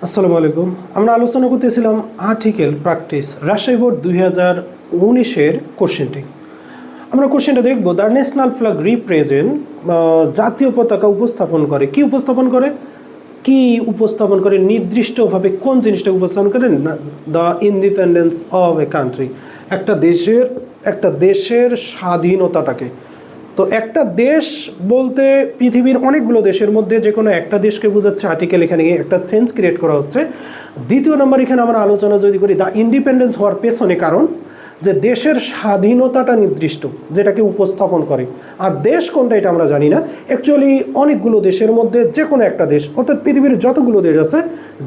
আসসালামু আলাইকুম। আমরা আলোচনা করতেছিলাম আর্টিকেল প্র্যাকটিস রাজশাহী বোর্ড 2019-এর কোশ্চেনটি। আমরা কোশ্চেনটা দেখব, দ্য ন্যাশনাল ফ্ল্যাগ রিপ্রেজেন্ট, জাতীয় পতাকা উপস্থাপন করে কি উপস্থাপন করে কি উপস্থাপন করে নির্দিষ্টভাবে কোন জিনিসটা উপস্থাপন করে? The independence of a country, একটা দেশের স্বাধীনতাটাকে। তো একটা দেশ বলতে পৃথিবীর অনেকগুলো দেশের মধ্যে যে কোনো একটা দেশকে বোঝাচ্ছে আর্টিকেল, এখানে একটা সেন্স ক্রিয়েট করা হচ্ছে। দ্বিতীয় নম্বর, এখানে আমরা আলোচনা যদি করি দ্য ইন্ডিপেন্ডেন্স হওয়ার পেছনে কারণ যে দেশের স্বাধীনতাটা নির্দিষ্ট, যেটাকে উপস্থাপন করে। আর দেশ কোনটা এটা আমরা জানি না। অ্যাকচুয়ালি অনেকগুলো দেশের মধ্যে যে কোনো একটা দেশ, অর্থাৎ পৃথিবীর যতগুলো দেশ আছে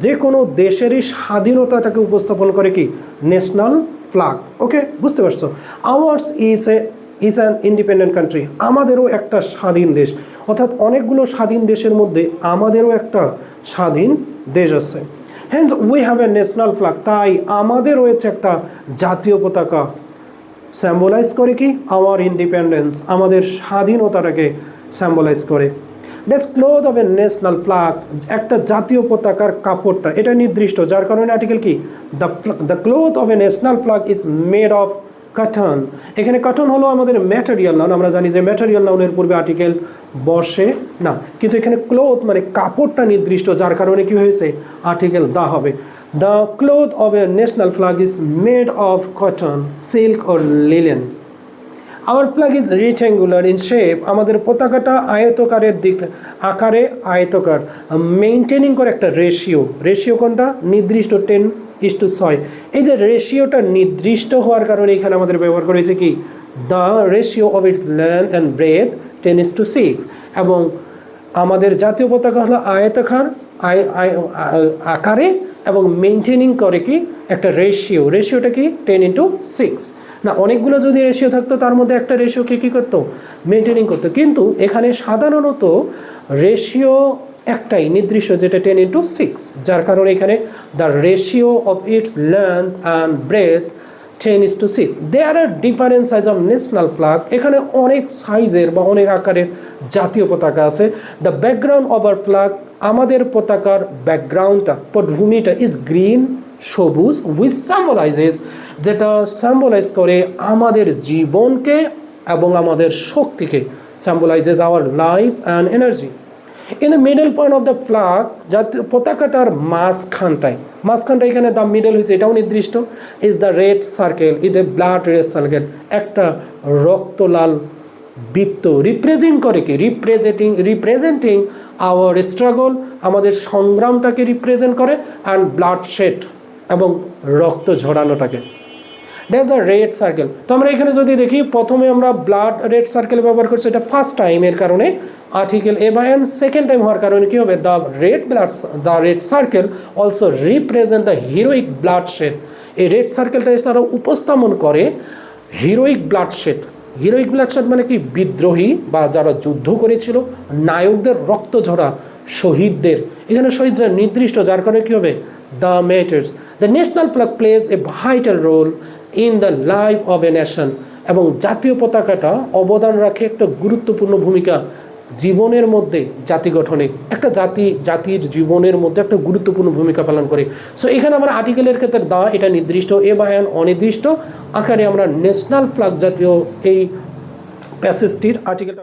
যে কোনো দেশেরই স্বাধীনতাটাকে উপস্থাপন করে কি? National flag. ওকে, বুঝতে পারছো? Hours is an independent country, আমাদেরও একটা স্বাধীন দেশ। অর্থাৎ অনেকগুলো স্বাধীন দেশের মধ্যে আমাদেরও একটা স্বাধীন দেশ আছে। Hence we have a national flag, তাই আমাদের রয়েছে একটা জাতীয় পতাকা। স্যাম্বলাইজ করে কি? আওয়ার ইন্ডিপেন্ডেন্স, আমাদের স্বাধীনতাটাকে স্যাম্বলাইজ করে। That's cloth of a national flag, একটা জাতীয় পতাকার কাপড়টা এটা নির্দিষ্ট, যার কারণে আর্টিকেল কি? The cloth of a national flag is made of cotton. এখানে কটন হলো আমাদের ম্যাটেরিয়াল নাউন, আমরা জানি যে ম্যাটেরিয়াল নাউনের পূর্বে আর্টিকেল বসে না, কিন্তু এখানে ক্লোথ মানে কাপড়টা নির্দিষ্ট, যার কারণে কি হয়েছে? আর্টিকেল দা হবে। The cloth of a national flag is made of cotton, silk or linen. Our flag is rectangular in shape, আমাদের পতাকাটা আয়তকারের দিক আকারে আয়তকার, মেইনটেনিং করে একটা রেশিও কোনটা? নির্দিষ্ট 10:6। এই যে রেশিওটা নির্দিষ্ট হওয়ার কারণে এখানে আমাদের ব্যবহার করেছে কি? The ratio of its length and breadth 10:6। এবং আমাদের জাতীয় পতাকা হলো আয়তাকার আকারে এবং মেইনটেনিং করে কি? একটা রেশিওটা কি? 10:6। না, অনেকগুলো যদি রেশিও থাকতো তার মধ্যে একটা রেশিওকে কী করতো? মেনটেনিং করতো। কিন্তু এখানে সাধারণত রেশিও একটাই নির্দিষ্ট, যেটা 10:6, যার কারণে এখানে the ratio of its length and breadth 10:6। There are different size of national flag, এখানে অনেক সাইজের বা অনেক আকারের জাতীয় পতাকা আছে। The background of our flag, আমাদের পতাকার ব্যাকগ্রাউন্ডটা পটভূমিটা ইজ গ্রিন, সবুজ, উইচ সাম্বলাইজেস, যেটা সাম্বলাইজ করে আমাদের জীবনকে এবং আমাদের শক্তিকে, symbolizes our life and energy. In the middle point of the flag, জাতীয় পতাকাটার মাঝখানটায় এখানে দ্য মিডল হয়েছে, এটাও নির্দিষ্ট। Is the red circle, is the blood red circle, একটা রক্তলাল বৃত্ত রিপ্রেজেন্ট করে কি? রিপ্রেজেন্টিং আওয়ার স্ট্রাগল, আমাদের সংগ্রামটাকে রিপ্রেজেন্ট করে, অ্যান্ড ব্লাড শেড, এবং রক্ত ঝরানোটাকে। That's the red circle. তো আমরা এখানে যদি দেখি, প্রথমে আমরা ব্লাড রেড সার্কেল ব্যবহার করছি, এটা ফার্স্ট টাইমের কারণে article A by N. Second time হওয়ার কারণে কী হবে? The red circle also represent the heroic bloodshed. এই রেড সার্কেলটা তারা উপস্থাপন করে হিরোইক ব্লাড শেড মানে কি? বিদ্রোহী বা যারা যুদ্ধ করেছিল, নায়কদের রক্ত ঝরা শহীদদের, এখানে শহীদরা নির্দিষ্ট, যার কারণে কী হবে? The matters. The national flag plays a vital role in the life of a nation, এবং জাতীয় পতাকাটা অবদান রাখে একটা গুরুত্বপূর্ণ ভূমিকা জীবনের মধ্যে, জাতি গঠনে, একটা জাতির জীবনের মধ্যে একটা গুরুত্বপূর্ণ ভূমিকা পালন করে। সো এখানে আমরা আর্টিকেলের ক্ষেত্রে দা এটা নির্দিষ্ট, এ বা এন অনির্দিষ্ট আকারে আমরা ন্যাশনাল ফ্ল্যাগ জাতীয় এই প্যাসেজটির আর্টিকেলটা